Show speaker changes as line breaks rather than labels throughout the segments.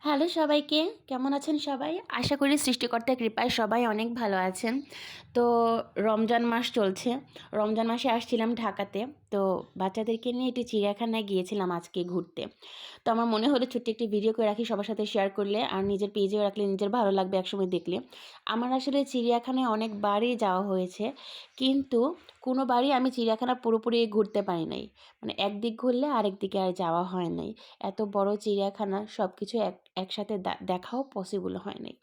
Hello সবাইকে, কেমন আছেন সবাই? আশা করি সৃষ্টিকর্তার কৃপায় সবাই অনেক ভালো আছেন। তো রমজান মাস চলছে। রমজান মাসে আসছিলাম ঢাকাতে। তো বাচ্চাদেরকে নিয়ে একটু চিড়িয়াখানায় গিয়েছিলাম আজকে ঘুরতে। তো আমার মনে হলো ছোট্ট একটি ভিডিও করে রাখি, সবার সাথে শেয়ার করলে আর নিজের পেজেও রাখলে নিজের ভালো লাগবে একসময় দেখলে। আমার আসলে চিড়িয়াখানায় অনেকবারই যাওয়া হয়েছে। কিন্তু কোনোবারই আমি চিড়িয়াখানা পুরোপুরি ঘুরতে পারি নাই। মানে একদিক ঘুরলে আরেক দিকে আর যাওয়া হয় নাই। এত বড় চিড়িয়াখানা সবকিছু একসাথে দেখাও পসিবল হয় নাই।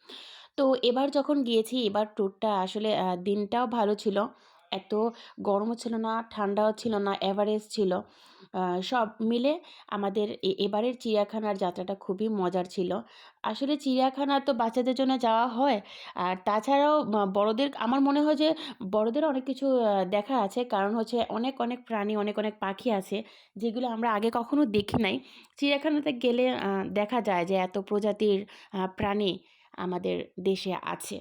তো এবার যখন গিয়েছি, এবার ট্যুরটা আসলে দিনটাও ভালো ছিল। এত গরমও ছিল না, ঠান্ডাও ছিল না, এভারেজ ছিল। সব মিলে আমাদের এবারের চিড়িয়াখানার যাত্রাটা খুবই মজার ছিল। আসলে চিড়িয়াখানা তো বাচ্চাদের জন্য যাওয়া হয়। আর তাছাড়াও বড়দের আমার মনে হয় যে বড়দেরও অনেক কিছু দেখার আছে। কারণ হচ্ছে অনেক, অনেক প্রাণী, অনেক, অনেক পাখি আছে যেগুলো আমরা আগে কখনো দেখি নাই। চিড়িয়াখানাতে গেলে দেখা যায় যে এত প্রজাতির প্রাণী আমাদের দেশে আছে।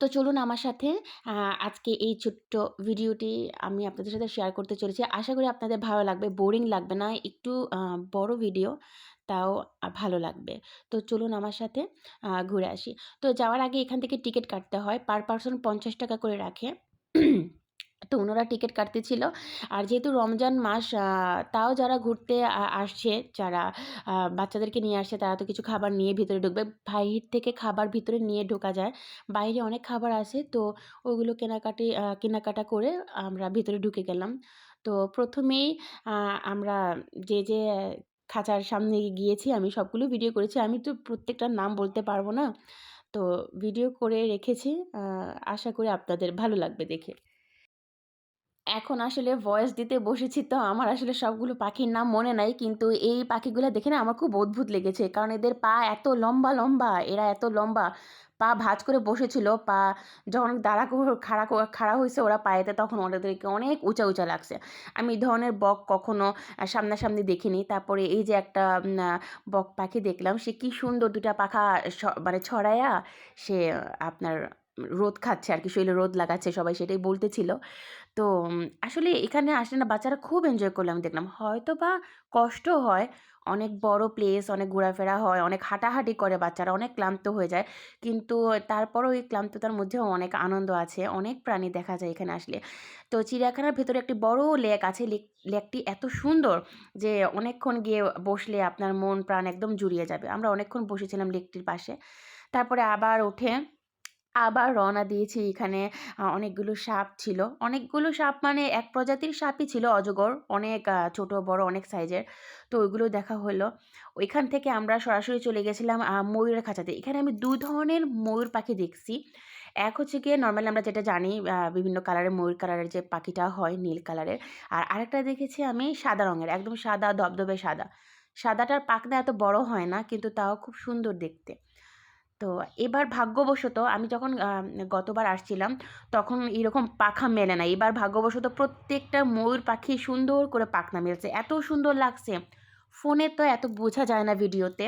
তো চলুন আমার সাথে আ আজকে এই ছোট্ট ভিডিওটি আমি আপনাদের সাথে শেয়ার করতে চলেছি। আশা করি আপনাদের ভালো লাগবে, বোরিং লাগবে না। একটু বড় ভিডিও, তাও ভালো লাগবে। তো চলুন আমার সাথে ঘুরে আসি। তো যাওয়ার আগে এখান থেকে টিকেট কাটতে হয়। পার পারসন ৳৫০ করে রাখে। তো উনারা টিকেট কাটতেছিল। আর যেহেতু রমজান মাস, তাও যারা ঘুরতে আসছে, যারা বাচ্চাদেরকে নিয়ে আসছে, তারা তো কিছু খাবার নিয়ে ভিতরে ঢুকবে। বাহির থেকে খাবার ভিতরে নিয়ে ঢোকা যায়। বাইরে অনেক খাবার আছে, তো ওগুলো কেনাকাটা করে আমরা ভিতরে ঢুকে গেলাম। তো ১ম এই আ আমরা যে খাঁচার সামনে গিয়েছি, আমি সবগুলো ভিডিও করেছি। আমি তো প্রত্যেকটার নাম বলতে পারব না। তো ভিডিও করে রেখেছি। আ আশা করি আপনাদের ভালো লাগবে দেখে। এখন আসলে ভয়েস দিতে বসেছি, তো আমার আসলে সবগুলো পাখির নাম মনে নাই। কিন্তু এই পাখিগুলা দেখে না আমার খুব অদ্ভুত লেগেছে। কারণ এদের পা এত লম্বা, লম্বা, এরা এত লম্বা। পা ভাঁজ করে বসেছিল। পা যখন দাঁড়া ক খাড়া ক খাড়া হইছে ওরা পায়েতে, তখন ওদেরকে অনেক উঁচা, উঁচা লাগছে। আমি এই ধরনের বক কখনো সামনাসামনি দেখিনি। তারপরে এই যে একটা বক পাখি দেখলাম, সে কি সুন্দর ২ টা পাখা মানে ছড়াইয়া সে আপনার রোদ খাচ্ছে আরকি, শরীরে রোদ লাগাচ্ছে, সবাই সেটাই বলতেছিল। তো আসলে এখানে আসলে না বাচ্চারা খুব এনজয় করলো আমি দেখলাম। হয়তোবা কষ্ট হয়, অনেক বড় প্লেস, অনেক ঘোরাফেরা হয়, অনেক হাঁটাহাঁটি করে বাচ্চারা, অনেক ক্লান্ত হয়ে যায়। কিন্তু তারপরেও এই ক্লান্ততার মধ্যেও অনেক আনন্দ আছে, অনেক প্রাণী দেখা যায় এখানে আসলে। তো চিড়িয়াখানার ভেতরে একটি বড় লেক আছে। লেকটি এত সুন্দর যে অনেকক্ষণ গিয়ে বসলে আপনার মন প্রাণ একদম জুড়িয়ে যাবে। আমরা অনেকক্ষণ বসেছিলাম লেকটির পাশে। তারপরে আবার উঠে আবার রওনা দিয়েছি। এখানে অনেকগুলো সাপ ছিল। অনেকগুলো সাপ মানে এক প্রজাতির সাপই ছিল, অজগর। অনেক ছোট বড় অনেক সাইজের। তো ওইগুলো দেখা হলো। ওইখান থেকে আমরা সরাসরি চলে গেছিলাম ময়ূরের খাঁচাতে। এখানে আমি ২ ধরনের ময়ূর পাখি দেখছি। এক হচ্ছে গিয়ে নরমালি আমরা যেটা জানি, বিভিন্ন কালারের ময়ূর কালারের যে পাখিটা হয় নীল কালারের। আর আরেকটা দেখেছি আমি সাদা রঙের, একদম সাদা ধবধবে সাদা। সাদাটার পাখনা এত বড় হয় না, কিন্তু তাও খুব সুন্দর দেখতে। তো এবার ভাগ্যবশত আমি যখন গতবার আসছিলাম, তখন এরকম পাখা মেলে নাই। এবার ভাগ্যবশত প্রত্যেকটা ময়ূর পাখি সুন্দর করে পাখনা মেলছে। এত সুন্দর লাগছে। ফোনে তো এত বোঝা যায় না ভিডিওতে।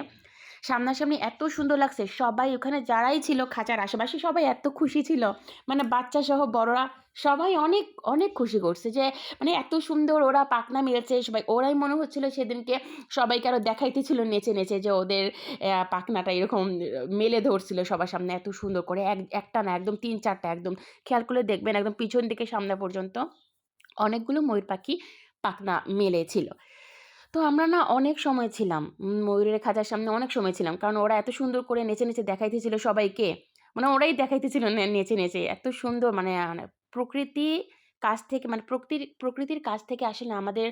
সামনাসামনি এত সুন্দর লাগছে। সবাই ওখানে যারাই ছিল খাঁচার আশেপাশে সবাই এত খুশি ছিল। মানে বাচ্চাসহ বড়রা সবাই অনেক, অনেক খুশি করছে যে মানে এত সুন্দর ওরা পাখনা মেলেছে সবাই। ওরাই মনে হচ্ছিল সেদিনকে সবাইকে আরো দেখাইতেছিল নেচে, নেচে যে ওদের পাখনাটা এরকম মেলে ধরছিল সবার সামনে এত সুন্দর করে। একটা না, একদম ৩-৪ টা, একদম খেয়াল করলে দেখবেন একদম পিছন থেকে সামনে পর্যন্ত অনেকগুলো ময়ূর পাখি পাখনা মেলেছিল। তো আমরা না অনেক সময় ছিলাম। ময়ূরের খাঁচার সামনে অনেক সময় ছিলাম। কারণ ওরা এত সুন্দর করে নেচে, নেচে দেখাইতেছিল সবাইকে। মানে ওরাই দেখাইতেছিল নেচে, নেচে। এত সুন্দর মানে প্রকৃতি কাছ থেকে মানে প্রকৃতির কাছ থেকে আসলে আমাদের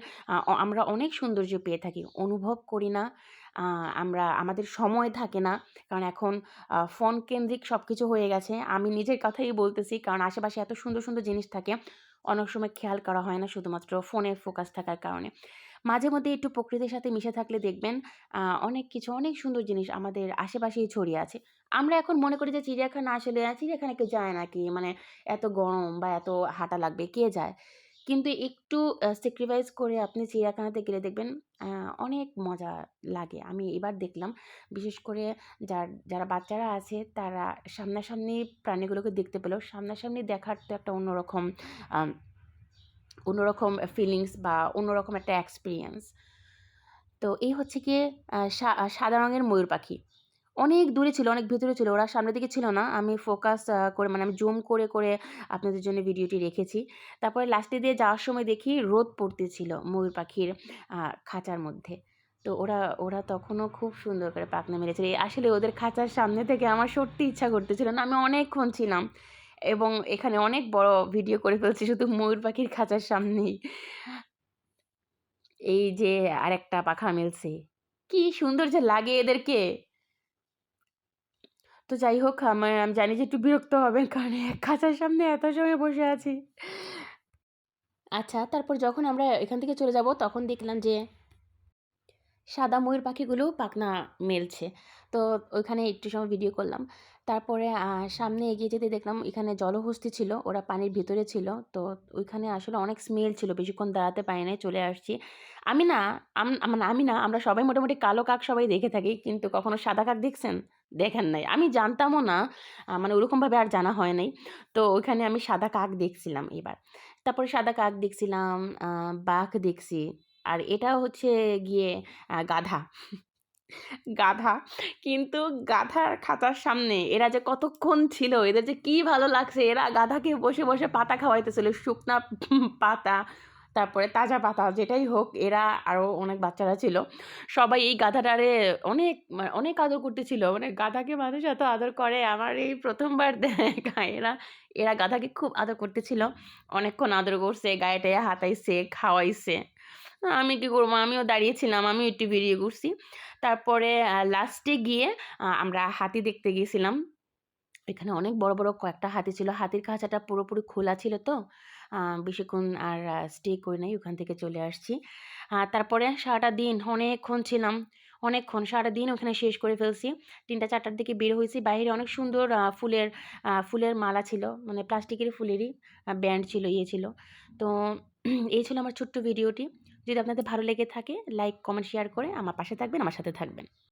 আমরা অনেক সৌন্দর্য পেয়ে থাকি। অনুভব করি না। আ আমরা আমাদের সময় থাকে না। কারণ এখন ফোন কেন্দ্রিক সবকিছু হয়ে গেছে। আমি নিজের কথাই বলতেছি। কারণ আশেপাশে এত সুন্দর, সুন্দর জিনিস থাকে। অনেক সময় খেয়াল করা হয় না শুধুমাত্র ফোনে ফোকাস থাকার কারণে। মাঝে মধ্যে একটু প্রকৃতির সাথে মিশে থাকলে দেখবেন অনেক কিছু, অনেক সুন্দর জিনিস আমাদের আশেপাশেই ছড়িয়ে আছে। আমরা এখন মনে করি যে চিড়িয়াখানা আসলে চিড়িয়াখানায় কেউ যায় নাকি? মানে এত গরম বা এত হাঁটা লাগবে, কে যায়? কিন্তু একটু স্যাক্রিফাইস করে আপনি চিড়িয়াখানাতে গেলে দেখবেন আ অনেক মজা লাগে। আমি এবার দেখলাম বিশেষ করে যারা বাচ্চারা আছে তারা সামনাসামনি প্রাণীগুলোকে দেখতে পেল। সামনাসামনি দেখার তো একটা আম অন্যরকম ফিলিংস বা অন্যরকম একটা এক্সপেরিয়েন্স। তো এই হচ্ছে গিয়ে সাদা রঙের ময়ূর পাখি। অনেক দূরে ছিল, অনেক ভেতরে ছিল। ওরা সামনের দিকে ছিল না। আমি ফোকাস করে মানে আমি জুম করে আপনাদের জন্য ভিডিওটি রেখেছি। তারপরে লাস্টে দিয়ে যাওয়ার সময় দেখি রোদ পড়তেছিল ময়ূর পাখির আ খাঁচার মধ্যে। তো ওরা তখনও খুব সুন্দর করে পাখনা মেলেছিল। আসলে ওদের খাঁচার সামনে থেকে আমার সত্যি ইচ্ছা করতেছিল না। আমি অনেকক্ষণ ছিলাম এবং এখানে অনেক বড় ভিডিও করে ফেলছি শুধু ময়ূর পাখির খাঁচার সামনেই। এই যে আরেকটা পাখা মেলছে। কি সুন্দর যে লাগে এদেরকে! তো যাই হোক আমি জানি যে একটু বিরক্ত হবেন কারণ খাঁচার সামনে এত সময় বসে আছি। আচ্ছা তারপর যখন আমরা এখান থেকে চলে যাব তখন দেখলাম যে সাদা ময়ূর পাখিগুলোও পাখনা মেলছে। তো ওইখানে একটু সময় ভিডিও করলাম। তারপরে সামনে এগিয়ে যেতে দেখলাম এখানে জলহস্তী ছিল। ওরা পানির ভিতরে ছিল। তো ওইখানে আসলে অনেক স্মেল ছিল। বেশিক্ষণ দাঁড়াতে পারি নাই, চলে আসছি। আমি না মানে আমি না, আমরা সবাই মোটামুটি কালো কাক সবাই দেখে থাকি। কিন্তু কখনো সাদা কাক দেখছেন? দেখেন নাই। আমি জানতামও না। মানে ওরকমভাবে আর জানা হয় নাই। তো ওইখানে আমি সাদা কাক দেখছিলাম এবার। তারপরে সাদা কাক দেখছিলাম, আ বাঘ দেখছি। আর এটা হচ্ছে গিয়ে গাধা। গাধা। কিন্তু গাধার খাঁচার সামনে এরা যে কতক্ষণ ছিল, এদের যে কি ভালো লাগছে। এরা গাধাকে বসে পাতা খাওয়াইতেছিল। শুকনা পাতা, তারপরে তাজা পাতা যেটাই হোক, এরা আরো অনেক বাচ্চারা ছিল। সবাই এই গাধাটারে অনেক আদর করতেছিল। মানে গাধাকে মানুষ এত আদর করে আমার এই ১ম বার দেখা। এরা গাধাকে খুব আদর করতেছিল। অনেকক্ষণ আদর করছে, গায়ে-টায়ে হাতাইছে, খাওয়াইছে। আমি কি করব? আমিও দাঁড়িয়েছিলাম। আমিও একটু ভিডিও করছি। তারপরে লাস্টে গিয়ে আমরা হাতি দেখতে গিয়েছিলাম। এখানে অনেক বড় কয়েকটা হাতি ছিল। হাতির খাঁচাটা পুরোপুরি খোলা ছিল তো। আ বেশিক্ষণ আর স্টে করি নাই। ওখান থেকে চলে আসছি। তারপরে সারাটা দিন অনেকক্ষণ ছিলাম। অনেকক্ষণ সারাদিন ওখানে শেষ করে ফেলছি। ৩টা-৪টার দিকে বের হইছি। বাইরে অনেক সুন্দর ফুলের মালা ছিল। মানে প্লাস্টিকের ফুলেরই ব্যান্ড ছিল, ইয়ে ছিল। তো এই ছিল আমার ছোট্ট ভিডিওটি। যদি আপনাদের ভালো লেগে থাকে লাইক, কমেন্ট, শেয়ার করে আমার পাশে থাকবেন, আমার সাথে থাকবেন।